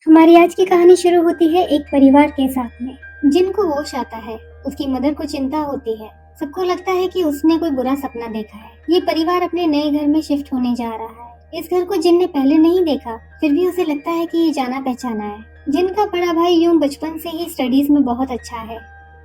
हमारी आज की कहानी शुरू होती है एक परिवार के साथ में। जिनको होश आता है, उसकी मदर को चिंता होती है। सबको लगता है कि उसने कोई बुरा सपना देखा है। ये परिवार अपने नए घर में शिफ्ट होने जा रहा है। इस घर को जिन ने पहले नहीं देखा, फिर भी उसे लगता है कि ये जाना पहचाना है। जिन का बड़ा भाई यूं बचपन से ही स्टडीज में बहुत अच्छा है।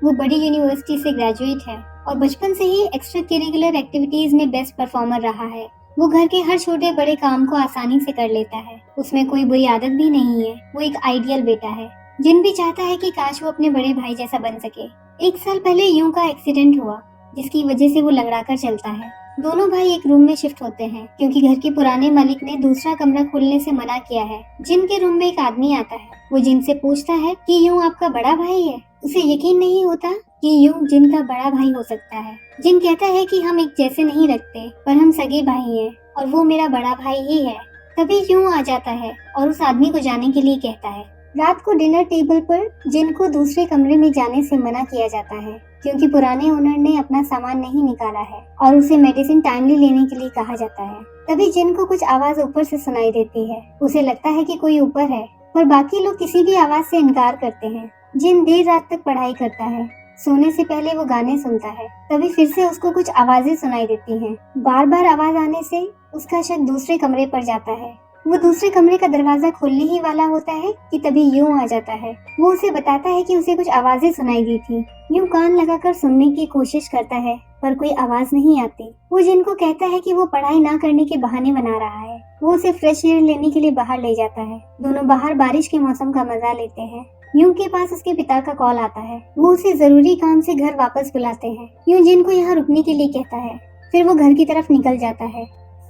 वो बड़ी यूनिवर्सिटी से ग्रेजुएट है और बचपन से ही एक्स्ट्रा करिकुलर एक्टिविटीज में बेस्ट परफॉर्मर रहा है। वो घर के हर छोटे बड़े काम को आसानी से कर लेता है। उसमें कोई बुरी आदत भी नहीं है। वो एक आइडियल बेटा है। जिन भी चाहता है कि काश वो अपने बड़े भाई जैसा बन सके। 1 साल पहले यूं का एक्सीडेंट हुआ, जिसकी वजह से वो लंगड़ा कर चलता है। दोनों भाई एक रूम में शिफ्ट होते हैं क्योंकि घर के पुराने मालिक ने दूसरा कमरा खोलने से मना किया है। जिन के रूम में एक आदमी आता है। वो जिन से पूछता है कि यूं आपका बड़ा भाई है। उसे यकीन नहीं होता कि यूं जिन का बड़ा भाई हो सकता है। जिन कहता है कि हम एक जैसे नहीं रखते, पर हम सगे भाई हैं और वो मेरा बड़ा भाई ही है। तभी यूं आ जाता है और उस आदमी को जाने के लिए कहता है। रात को डिनर टेबल पर जिन को दूसरे कमरे में जाने से मना किया जाता है क्योंकि पुराने ओनर ने अपना सामान नहीं निकाला है और उसे मेडिसिन टाइमली लेने के लिए कहा जाता है। तभी जिन को कुछ आवाज ऊपर से सुनाई देती है। उसे लगता है कि कोई ऊपर है, पर बाकी लोग किसी भी आवाज से इनकार करते हैं। जिन देर रात तक पढ़ाई करता है। सोने से पहले वो गाने सुनता है। तभी फिर से उसको कुछ आवाजें सुनाई देती हैं। बार बार आवाज आने से उसका शक दूसरे कमरे पर जाता है। वो दूसरे कमरे का दरवाजा खोलने ही वाला होता है कि तभी यूं आ जाता है। वो उसे बताता है कि उसे कुछ आवाजें सुनाई दी थी। यूं कान लगाकर सुनने की कोशिश करता है, पर कोई आवाज नहीं आती। वो जिनको कहता है कि वो पढ़ाई ना करने के बहाने बना रहा है। वो उसे फ्रेश एयर लेने के लिए बाहर ले जाता है। दोनों बाहर बारिश के मौसम का मजा लेते हैं। यूं के पास उसके पिता का कॉल आता है। वो उसे जरूरी काम से घर वापस बुलाते हैं। यूं जिन को यहाँ रुकने के लिए कहता है। फिर वो घर की तरफ निकल जाता है।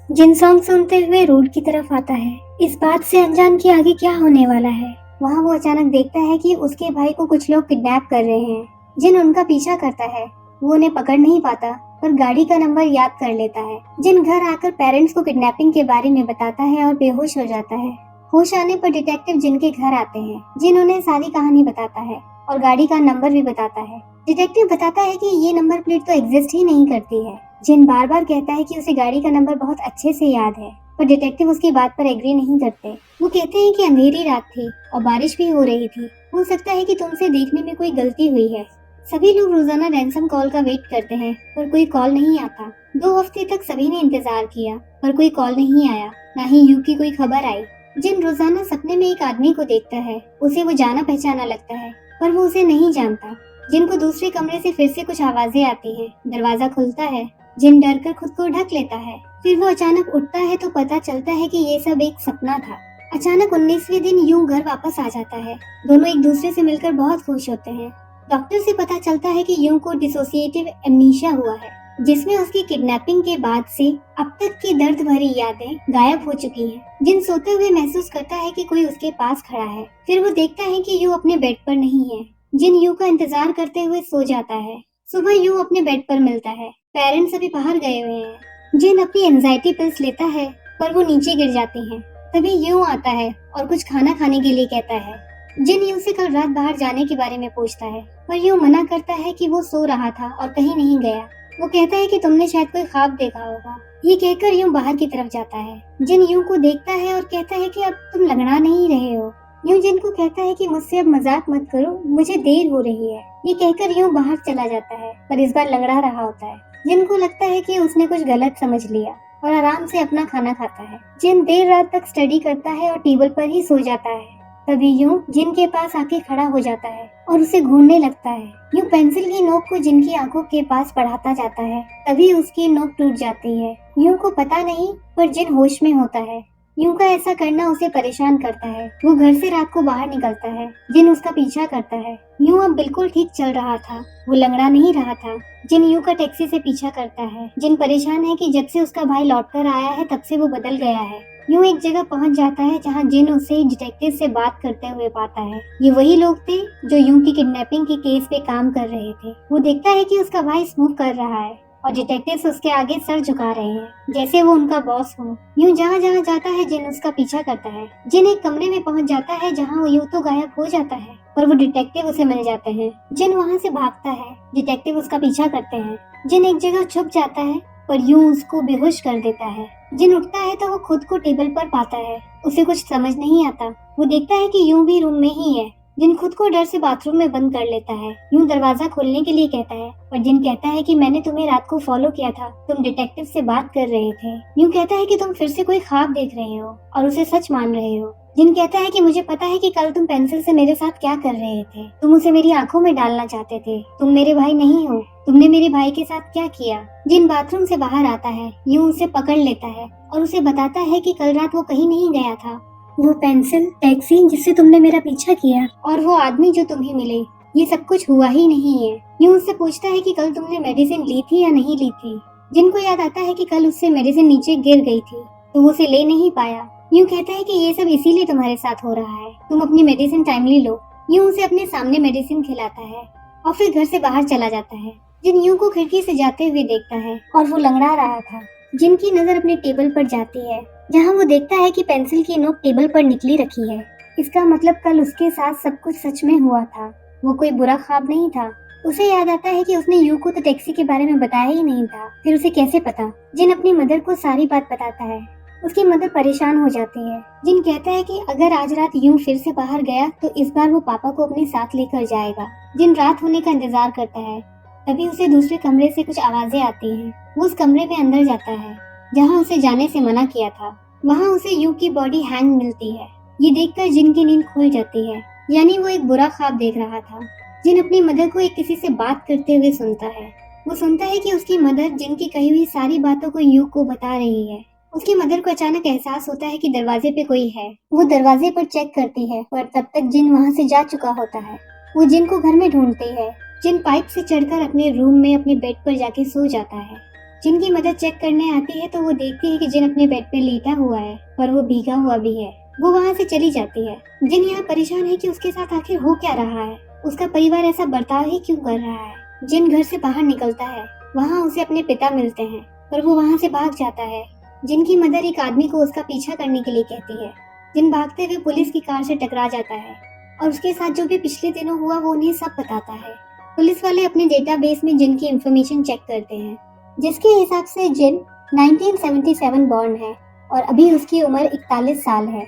जिन सॉन्ग सुनते हुए रोड की तरफ आता है, इस बात से अनजान कि आगे क्या होने वाला है। वहाँ वो अचानक देखता है कि उसके भाई को कुछ लोग किडनैप कर रहे हैं। जिन उनका पीछा करता है। वो उन्हें पकड़ नहीं पाता, पर गाड़ी का नंबर याद कर लेता है। जिन घर आकर पेरेंट्स को किडनैपिंग के बारे में बताता है और बेहोश हो जाता है। होश आने पर डिटेक्टिव जिन के घर आते हैं। जिन उन्हें सारी कहानी बताता है और गाड़ी का नंबर भी बताता है। डिटेक्टिव बताता है कि ये नंबर प्लेट तो एग्जिस्ट ही नहीं करती है। जिन बार बार कहता है कि उसे गाड़ी का नंबर बहुत अच्छे से याद है, पर डिटेक्टिव उसकी बात पर एग्री नहीं करते। वो कहते हैं कि अंधेरी रात थी और बारिश भी हो रही थी। हो सकता है कि तुमसे देखने में कोई गलती हुई है। सभी लोग रोजाना रैंसम कॉल का वेट करते हैं, पर कोई कॉल नहीं आता। 2 हफ्ते तक सभी ने इंतजार किया, पर कोई कॉल नहीं आया, न ही यू की कोई खबर आई। जिन रोजाना सपने में एक आदमी को देखता है। उसे वो जाना पहचाना लगता है, पर वो उसे नहीं जानता। जिनको दूसरे कमरे से फिर से कुछ आवाजें आती हैं। दरवाजा खुलता है। जिन डर कर खुद को ढक लेता है। फिर वो अचानक उठता है तो पता चलता है कि ये सब एक सपना था। अचानक 19वें दिन यूं घर वापस आ जाता है। दोनों एक दूसरे से मिलकर बहुत खुश होते हैं। डॉक्टर से पता चलता है कि यूं को डिसोसिएटिव एमनीशिया हुआ है, जिसमें उसकी किडनैपिंग के बाद से अब तक की दर्द भरी यादें गायब हो चुकी हैं। जिन सोते हुए महसूस करता है कि कोई उसके पास खड़ा है। फिर वो देखता है कि यू अपने बेड पर नहीं है। जिन यू का इंतजार करते हुए सो जाता है। सुबह यू अपने बेड पर मिलता है। पेरेंट्स अभी बाहर गए हुए हैं। जिन अपनी एंजाइटी पिल्स लेता है, पर वो नीचे गिर जाती हैं। तभी यू आता है और कुछ खाना खाने के लिए कहता है। जिन यू से कल रात बाहर जाने के बारे में पूछता है, पर यू मना करता है कि वो सो रहा था और कहीं नहीं गया। वो कहता है कि तुमने शायद कोई ख्वाब देखा होगा। ये कहकर यूं बाहर की तरफ जाता है। जिन यूं को देखता है और कहता है कि अब तुम लंगड़ा नहीं रहे हो। यूं जिन को कहता है कि मुझसे अब मजाक मत करो, मुझे देर हो रही है। ये कहकर यूं बाहर चला जाता है, पर इस बार लंगड़ा रहा होता है। जिन को लगता है कि उसने कुछ गलत समझ लिया और आराम से अपना खाना खाता है। जिन देर रात तक स्टडी करता है और टेबल पर ही सो जाता है। तभी यूं जिन के पास आके खड़ा हो जाता है और उसे घूरने लगता है। यूं पेंसिल की नोक को जिन की आंखों के पास बढ़ाता जाता है। तभी उसकी नोक टूट जाती है। यूं को पता नहीं, पर जिन होश में होता है। यूं का ऐसा करना उसे परेशान करता है। वो घर से रात को बाहर निकलता है। जिन उसका पीछा करता है। यूं अब बिल्कुल ठीक चल रहा था। वो लंगड़ा नहीं रहा था। जिन यूं का टैक्सी से पीछा करता है। जिन परेशान है कि जब से उसका भाई लौटकर आया है तब से वो बदल गया है। यूं एक जगह पहुंच जाता है जहां जिन उसे डिटेक्टिव से बात करते हुए पाता है। ये वही लोग थे जो यूं की किडनैपिंग के केस पे काम कर रहे थे। वो देखता है कि उसका भाई स्मोक कर रहा है और डिटेक्टिव्स उसके आगे सर झुका रहे हैं, जैसे वो उनका बॉस हो। यूं जहाँ जहाँ जाता है जिन उसका पीछा करता है। जिन एक कमरे में पहुंच जाता है जहाँ वो यूं तो गायब हो जाता है, पर वो डिटेक्टिव उसे मिल जाते हैं। जिन वहाँ से भागता है। डिटेक्टिव उसका पीछा करते हैं। जिन एक जगह छुप जाता है, पर यूं उसको बेहोश कर देता है। जिन उठता है तो वो खुद को टेबल पर पाता है। उसे कुछ समझ नहीं आता। वो देखता है कि यूं भी रूम में ही है। जिन खुद को डर से बाथरूम में बंद कर लेता है। यूं दरवाजा खोलने के लिए कहता है, पर जिन कहता है कि मैंने तुम्हें रात को फॉलो किया था, तुम डिटेक्टिव से बात कर रहे थे। यूं कहता है कि तुम फिर से कोई ख्वाब देख रहे हो और उसे सच मान रहे हो। जिन कहता है कि मुझे पता है कि कल तुम पेंसिल से मेरे साथ क्या कर रहे थे। तुम उसे मेरी आंखों में डालना चाहते थे। तुम मेरे भाई नहीं हो। तुमने मेरे भाई के साथ क्या किया। जिन बाथरूम से बाहर आता है, यूं उसे पकड़ लेता है और उसे बताता है कि कल रात वो कहीं नहीं गया था। वो पेंसिल, टैक्सी जिससे तुमने मेरा पीछा किया, और वो आदमी जो तुम्हें मिले, ये सब कुछ हुआ ही नहीं है। यूं उससे पूछता है कि कल तुमने मेडिसिन ली थी या नहीं ली थी। जिनको याद आता है कि कल उससे मेडिसिन नीचे गिर गई थी तो वो उसे ले नहीं पाया। यूं कहता है कि ये सब इसीलिए तुम्हारे साथ हो रहा है। तुम अपनी मेडिसिन टाइमली लो। यूं उसे अपने सामने मेडिसिन खिलाता है और फिर घर से बाहर चला जाता है। जिन यूं को खिड़की से जाते हुए देखता है और वो लंगड़ा रहा था। जिनकी नजर अपने टेबल पर जाती है जहां वो देखता है कि पेंसिल की नोक टेबल पर निकली रखी है। इसका मतलब कल उसके साथ सब कुछ सच में हुआ था। वो कोई बुरा ख्वाब नहीं था। उसे याद आता है कि उसने यू को तो टैक्सी के बारे में बताया ही नहीं था। फिर उसे कैसे पता। जिन अपनी मदर को सारी बात बताता है। उसकी मदर परेशान हो जाती है। जिन कहता है कि अगर आज रात यूं फिर से बाहर गया तो इस बार वो पापा को अपने साथ लेकर जाएगा। जिन रात होने का इंतजार करता है। तभी उसे दूसरे कमरे से कुछ आवाजें आती हैं। वो उस कमरे में अंदर जाता है जहां उसे जाने से मना किया था। वहां उसे यू की बॉडी हैंग मिलती है। ये देखकर जिन की नींद खुल जाती है, यानी वो एक बुरा ख्वाब देख रहा था। जिन अपनी मदर को एक किसी से बात करते हुए सुनता है। वो सुनता है कि उसकी मदर जिन की कही हुई सारी बातों को यू को बता रही है। उसकी मदर को अचानक एहसास होता है कि दरवाजे पे कोई है। वो दरवाजे पर चेक करती है, पर तब तक जिन वहाँ से जा चुका होता है। वो जिन को घर में ढूंढती है। जिन पाइप से चढ़कर अपने रूम में अपने बेड पर जाके सो जाता है। जिनकी मदद चेक करने आती है तो वो देखती है कि जिन अपने बेड पे लेटा हुआ है, पर वो भीगा हुआ भी है। वो वहाँ से चली जाती है। जिन यहाँ परेशान है कि उसके साथ आखिर हो क्या रहा है। उसका परिवार ऐसा बर्ताव ही क्यों कर रहा है। जिन घर से बाहर निकलता है। वहाँ उसे अपने पिता मिलते हैं, पर वो वहाँ से भाग जाता है। जिनकी मदर एक आदमी को उसका पीछा करने के लिए कहती है। जिन भागते हुए पुलिस की कार से टकरा जाता है और उसके साथ जो भी पिछले दिनों हुआ वो उन्हें सब बताता है। पुलिस वाले अपने डेटाबेस में जिन की इंफॉर्मेशन चेक करते हैं, जिसके हिसाब से जिन 1977 बॉर्न है और अभी उसकी उम्र 41 साल है।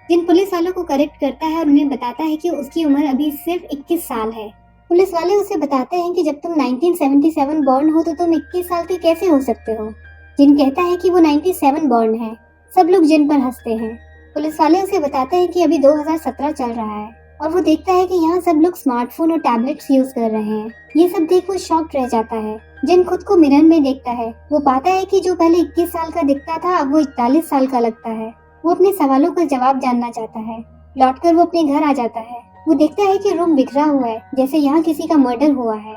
जिन पुलिस वालों को करेक्ट करता है और उन्हें बताता है कि उसकी उम्र अभी सिर्फ 21 साल है। पुलिस वाले उसे बताते हैं कि जब तुम 1977 बॉर्न हो तो तुम 21 साल के कैसे हो सकते हो। जिन कहता है कि वो 97 बॉर्न है। सब लोग जिन पर हंसते हैं। पुलिस वाले उसे बताते हैं कि अभी 2017 चल रहा है और वो देखता है कि यहाँ सब लोग स्मार्टफोन और टैबलेट्स यूज कर रहे हैं। ये सब देख वो शॉक्ड रह जाता है। जिन खुद को मिरर में देखता है। वो पाता है कि जो पहले 21 साल का दिखता था अब वो 41 साल का लगता है। वो अपने सवालों का जवाब जानना चाहता है। लौटकर वो अपने घर आ जाता है। वो देखता है कि रूम बिखरा हुआ है, जैसे यहाँ किसी का मर्डर हुआ है।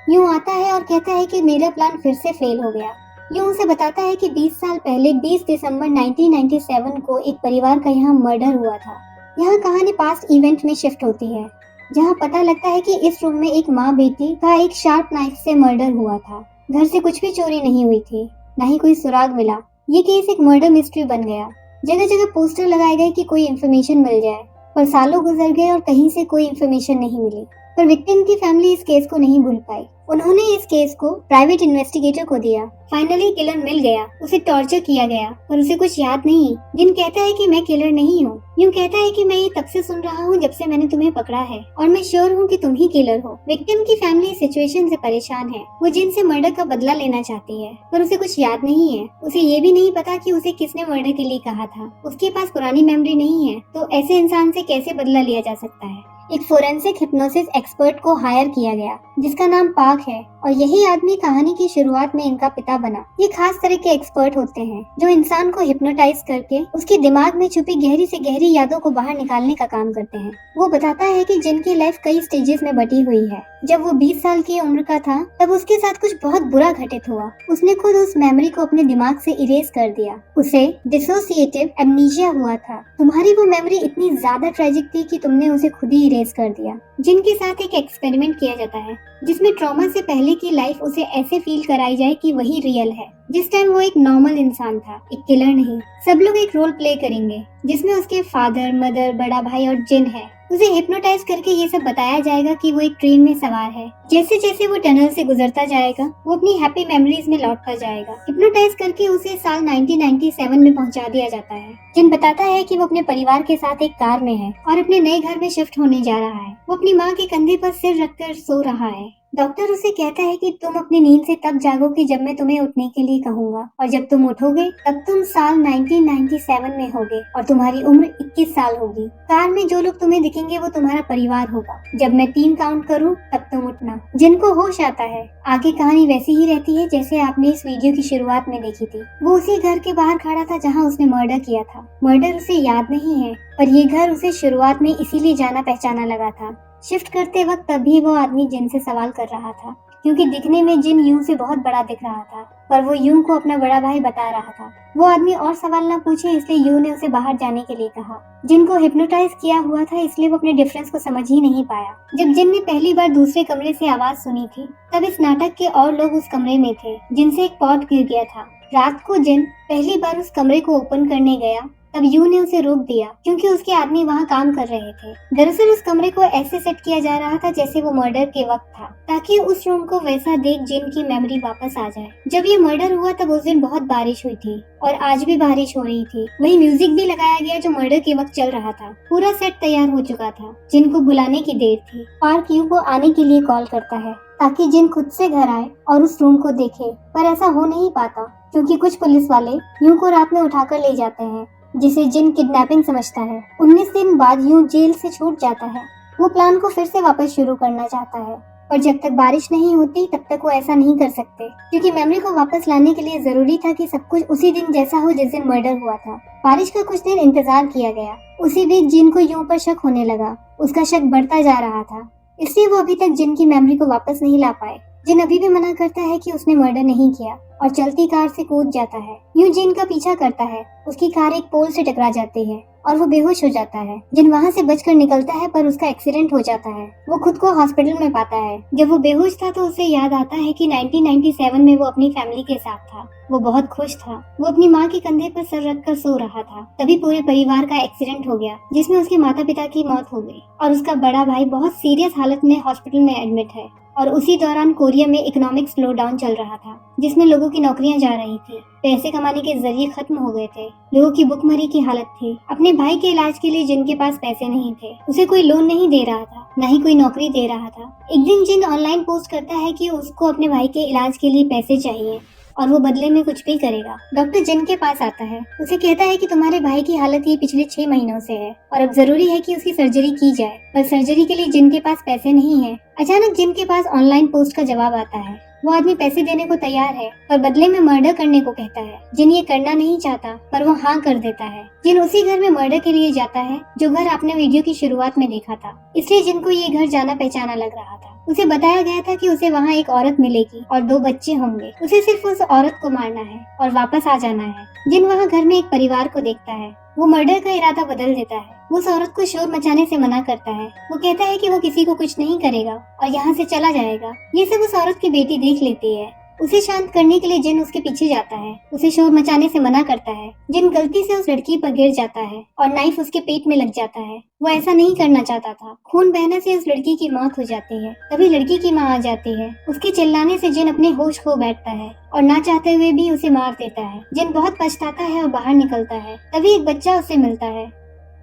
यूं आता है और कहता है कि मेरा प्लान फिर से फेल हो गया। यूं उसे बताता है कि 20 साल पहले 20 दिसंबर 1997 को एक परिवार का यहाँ मर्डर हुआ था। यहाँ कहानी पास्ट इवेंट में शिफ्ट होती है, जहाँ पता लगता है कि इस रूम में एक माँ बेटी का एक शार्प नाइफ से मर्डर हुआ था। घर से कुछ भी चोरी नहीं हुई थी, न ही कोई सुराग मिला। ये केस एक मर्डर मिस्ट्री बन गया। जगह जगह पोस्टर लगाए गए कि कोई इन्फॉर्मेशन मिल जाए, पर सालों गुजर गए और कहीं से कोई इन्फॉर्मेशन नहीं मिली। पर विक्टिम की फैमिली इस केस को नहीं भूल पाई। उन्होंने इस केस को प्राइवेट इन्वेस्टिगेटर को दिया। फाइनली किलर मिल गया। उसे टॉर्चर किया गया पर उसे कुछ याद नहीं। जिन कहता है कि मैं किलर नहीं हूँ। यूं कहता है कि मैं ये तब से सुन रहा हूँ जब से मैंने तुम्हें पकड़ा है और मैं श्योर हूँ कि तुम ही किलर हो। विक्टिम की फैमिली सिचुएशन से परेशान है। वो जिन से मर्डर का बदला लेना चाहती है, पर उसे कुछ याद नहीं है। उसे ये भी नहीं पता कि उसे किसने मर्डर के लिए कहा था। उसके पास पुरानी मेमोरी नहीं है, तो ऐसे इंसान से कैसे बदला लिया जा सकता है। एक फोरेंसिक हिप्नोसिस एक्सपर्ट को हायर किया गया जिसका नाम पाक है और यही आदमी कहानी की शुरुआत में इनका पिता बना। ये खास तरह के एक्सपर्ट होते हैं जो इंसान को हिप्नोटाइज करके उसके दिमाग में छुपी गहरी से गहरी यादों को बाहर निकालने का काम करते हैं। वो बताता है कि जिनकी लाइफ कई स्टेजेस में बटी हुई है। जब वो 20 साल की उम्र का था तब उसके साथ कुछ बहुत बुरा घटित हुआ। उसने खुद उस मेमोरी को अपने दिमाग से इरेज कर दिया। उसे डिसोसिएटिव एमनीशिया हुआ था। तुम्हारी वो मेमोरी इतनी ज्यादा ट्रेजिक थी कि तुमने उसे खुद ही इरेज कर दिया। जिनके साथ एक एक्सपेरिमेंट किया जाता है जिसमें ट्रॉमा से पहले की लाइफ उसे ऐसे फील कराई जाए कि वही रियल है। जिस टाइम वो एक नॉर्मल इंसान था, एक किलर नहीं। सब लोग एक रोल प्ले करेंगे जिसमें उसके फादर, मदर, बड़ा भाई और जिन है। उसे हिप्नोटाइज करके ये सब बताया जाएगा कि वो एक ट्रेन में सवार है। जैसे जैसे वो टनल से गुजरता जाएगा वो अपनी हैप्पी मेमोरीज में लौटता जाएगा। हिप्नोटाइज करके उसे साल 1997 में पहुंचा दिया जाता है। जिन बताता है कि वो अपने परिवार के साथ एक कार में है और अपने नए घर में शिफ्ट होने जा रहा है। वो अपनी माँ के कंधे पर सिर रखकर सो रहा है। डॉक्टर उसे कहता है कि तुम अपनी नींद से तब जागोगे जब मैं तुम्हें उठने के लिए कहूंगा, और जब तुम उठोगे तब तुम साल 1997 में होगे और तुम्हारी उम्र 21 साल होगी। कार में जो लोग तुम्हें दिखेंगे वो तुम्हारा परिवार होगा। जब मैं 3 काउंट करूं तब तुम उठना। जिनको होश आता है। आगे कहानी वैसी ही रहती है जैसे आपने इस वीडियो की शुरुआत में देखी थी। वो उसी घर के बाहर खड़ा था जहाँ उसने मर्डर किया था। मर्डर उसे याद नहीं है, पर ये घर उसे शुरुआत में इसीलिए जाना पहचाना लगा था। शिफ्ट करते वक्त तभी वो आदमी जिन से सवाल कर रहा था, क्योंकि दिखने में जिन यूं से बहुत बड़ा दिख रहा था, पर वो यूं को अपना बड़ा भाई बता रहा था। वो आदमी और सवाल ना पूछे इसलिए यूं ने उसे बाहर जाने के लिए कहा। जिन को हिप्नोटाइज किया हुआ था इसलिए वो अपने डिफरेंस को समझ ही नहीं पाया। जब जिन ने पहली बार दूसरे कमरे से आवाज सुनी थी तब इस नाटक के और लोग उस कमरे में थे जिनसे एक पॉट गिर गया था। रात को जिन पहली बार उस कमरे को ओपन करने गया तब यू ने उसे रोक दिया क्योंकि उसके आदमी वहाँ काम कर रहे थे। दरअसल उस कमरे को ऐसे सेट किया जा रहा था जैसे वो मर्डर के वक्त था, ताकि उस रूम को वैसा देख जिन की मेमोरी वापस आ जाए। जब ये मर्डर हुआ तब उस दिन बहुत बारिश हुई थी और आज भी बारिश हो रही थी। वही म्यूजिक भी लगाया गया जो मर्डर के वक्त चल रहा था। पूरा सेट तैयार हो चुका था। जिन को बुलाने की देर थी। पार्क यू को आने के लिए कॉल करता है ताकि जिन खुद से घर आए और उस रूम को देखे, पर ऐसा हो नहीं पाता क्योंकि कुछ पुलिस वाले यू को रात में उठाकर ले जाते हैं, जिसे जिन किडनैपिंग समझता है। 19 दिन बाद यूं जेल से छूट जाता है। वो प्लान को फिर से वापस शुरू करना चाहता है, पर जब तक बारिश नहीं होती तब तक वो ऐसा नहीं कर सकते क्योंकि मेमोरी को वापस लाने के लिए जरूरी था कि सब कुछ उसी दिन जैसा हो जिस दिन मर्डर हुआ था। बारिश का कुछ दिन इंतजार किया गया। उसी बीच जिन को यूं पर शक होने लगा। उसका शक बढ़ता जा रहा था, इसलिए वो अभी तक जिन की मेमोरी को वापस नहीं ला पाए। जिन अभी भी मना करता है कि उसने मर्डर नहीं किया और चलती कार से कूद जाता है। यूं जिन का पीछा करता है। उसकी कार एक पोल से टकरा जाती है और वो बेहोश हो जाता है। जिन वहाँ से बचकर निकलता है पर उसका एक्सीडेंट हो जाता है। वो खुद को हॉस्पिटल में पाता है। जब वो बेहोश था तो उसे याद आता है कि 1997 में वो अपनी फैमिली के साथ था। वो बहुत खुश था। वो अपनी माँ के कंधे पर सर रखकर सो रहा था। तभी पूरे परिवार का एक्सीडेंट हो गया जिसमें उसके माता पिता की मौत हो गई और उसका बड़ा भाई बहुत सीरियस हालत में हॉस्पिटल में एडमिट है। और उसी दौरान कोरिया में इकोनॉमिक स्लो डाउन चल रहा था जिसमें लोगों की नौकरियां जा रही थी। पैसे कमाने के जरिए खत्म हो गए थे। लोगों की भुखमरी की हालत थी। अपने भाई के इलाज के लिए जिनके पास पैसे नहीं थे, उसे कोई लोन नहीं दे रहा था, न ही कोई नौकरी दे रहा था। एक दिन जिन ऑनलाइन पोस्ट करता है कि उसको अपने भाई के इलाज के लिए पैसे चाहिए और वो बदले में कुछ भी करेगा। डॉक्टर जिन के पास आता है। उसे कहता है कि तुम्हारे भाई की हालत ये पिछले 6 महीनों से है और अब जरूरी है कि उसकी सर्जरी की जाए, पर सर्जरी के लिए जिन के पास पैसे नहीं है। अचानक जिन के पास ऑनलाइन पोस्ट का जवाब आता है। वो आदमी पैसे देने को तैयार है पर बदले में मर्डर करने को कहता है। जिन ये करना नहीं चाहता पर वो हाँ कर देता है। जिन उसी घर में मर्डर के लिए जाता है जो घर आपने वीडियो की शुरुआत में देखा था, इसलिए जिनको ये घर जाना पहचाना लग रहा था। उसे बताया गया था कि उसे वहाँ एक औरत मिलेगी और 2 बच्चे होंगे। उसे सिर्फ उस औरत को मारना है और वापस आ जाना है। जिन वहाँ घर में एक परिवार को देखता है। वो मर्डर का इरादा बदल देता है। वो उस औरत को शोर मचाने से मना करता है। वो कहता है कि वो किसी को कुछ नहीं करेगा और यहाँ से चला जाएगा। ये सब उस औरत की बेटी देख लेती है। उसे शांत करने के लिए जिन उसके पीछे जाता है। उसे शोर मचाने से मना करता है। जिन गलती से उस लड़की पर गिर जाता है और नाइफ उसके पेट में लग जाता है। वो ऐसा नहीं करना चाहता था। खून बहने से उस लड़की की मौत हो जाती है। तभी लड़की की माँ आ जाती है। उसके चिल्लाने से जिन अपने होश खो बैठता है और ना चाहते हुए भी उसे मार देता है। जिन बहुत पछताता है और बाहर निकलता है। तभी एक बच्चा उसे मिलता है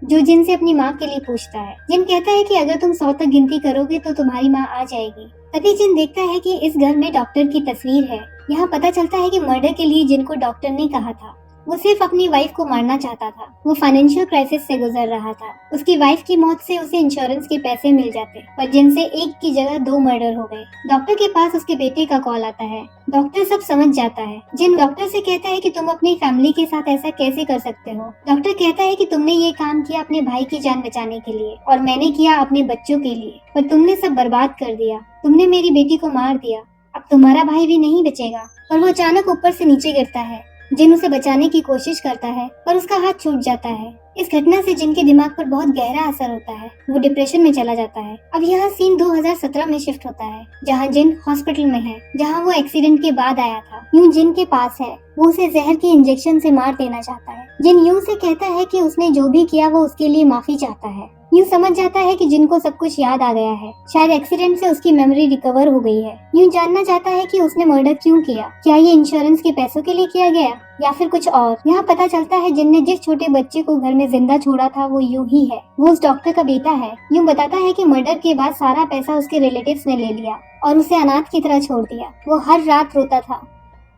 जो जिन से अपनी माँ के लिए पूछता है। जिन कहता है कि अगर तुम 100 तक गिनती करोगे तो तुम्हारी माँ आ जाएगी। तभी जिन देखता है कि इस घर में डॉक्टर की तस्वीर है। यहाँ पता चलता है कि मर्डर के लिए जिनको डॉक्टर ने कहा था वो सिर्फ अपनी वाइफ को मारना चाहता था। वो फाइनेंशियल क्राइसिस से गुजर रहा था। उसकी वाइफ की मौत से उसे इंश्योरेंस के पैसे मिल जाते, पर जिनसे एक की जगह 2 मर्डर हो गए। डॉक्टर के पास उसके बेटे का कॉल आता है। डॉक्टर सब समझ जाता है। जिन डॉक्टर से कहता है कि तुम अपनी फैमिली के साथ ऐसा कैसे कर सकते हो। डॉक्टर कहता है कि तुमने ये काम किया अपने भाई की जान बचाने के लिए और मैंने किया अपने बच्चों के लिए, पर तुमने सब बर्बाद कर दिया। तुमने मेरी बेटी को मार दिया। अब तुम्हारा भाई भी नहीं बचेगा। पर वो अचानक ऊपर से नीचे गिरता है। जिन उसे बचाने की कोशिश करता है पर उसका हाथ छूट जाता है। इस घटना से जिन के दिमाग पर बहुत गहरा असर होता है। वो डिप्रेशन में चला जाता है। अब यहाँ सीन 2017 में शिफ्ट होता है जहाँ जिन हॉस्पिटल में है, जहाँ वो एक्सीडेंट के बाद आया था। यूं जिन के पास है। वो उसे जहर के इंजेक्शन से मार देना चाहता है। जिन यूं से कहता है कि उसने जो भी किया वो उसके लिए माफी चाहता है। यूँ समझ जाता है कि जिन को सब कुछ याद आ गया है, शायद एक्सीडेंट से उसकी मेमोरी रिकवर हो गई है। यूँ जानना चाहता है कि उसने मर्डर क्यों किया, क्या ये इंश्योरेंस के पैसों के लिए किया गया या फिर कुछ और। यहाँ पता चलता है जिन ने जिस छोटे बच्चे को घर में जिंदा छोड़ा था वो यूं ही है, वो उस डॉक्टर का बेटा है। यूं बताता है कि मर्डर के बाद सारा पैसा उसके रिलेटिव्स ने ले लिया और उसे अनाथ की तरह छोड़ दिया। वो हर रात रोता था,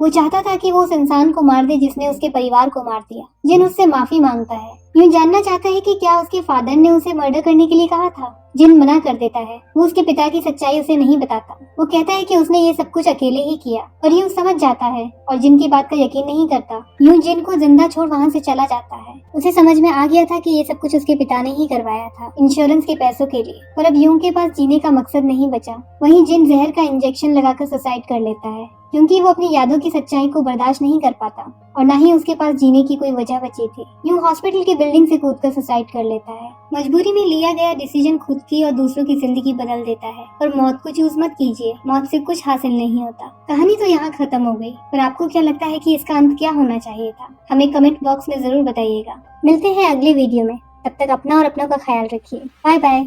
वो चाहता था कि वो उस इंसान को मार दे जिसने उसके परिवार को मार दिया। जिन उससे माफी मांगता है, यूं जानना चाहता है कि क्या उसके फादर ने उसे मर्डर करने के लिए कहा था। जिन मना कर देता है, वो उसके पिता की सच्चाई उसे नहीं बताता। वो कहता है कि उसने ये सब कुछ अकेले ही किया और यूं समझ जाता है और जिन की बात का यकीन नहीं करता। यूं जिन को जिंदा छोड़ वहाँ से चला जाता है। उसे समझ में आ गया था कि ये सब कुछ उसके पिता ने ही करवाया था, इंश्योरेंस के पैसों के लिए। और अब यूं के पास जीने का मकसद नहीं बचा। वहीं जिन जहर का इंजेक्शन लगाकर सुसाइड कर लेता है क्योंकि वो अपनी यादों की सच्चाई को बर्दाश्त नहीं कर पाता और न ही उसके पास जीने की कोई वजह बची थी। यूं हॉस्पिटल की बिल्डिंग से कूदकर सुसाइड कर लेता है। मजबूरी में लिया गया डिसीजन खुद की और दूसरों की जिंदगी बदल देता है। और मौत को चूज मत कीजिए, मौत से कुछ हासिल नहीं होता। कहानी तो यहाँ खत्म हो गई, पर आपको क्या लगता है कि इसका अंत क्या होना चाहिए था? हमें कमेंट बॉक्स में जरूर बताइएगा। मिलते हैं अगले वीडियो में, तब तक अपना और अपनों का ख्याल रखिए। Bye bye.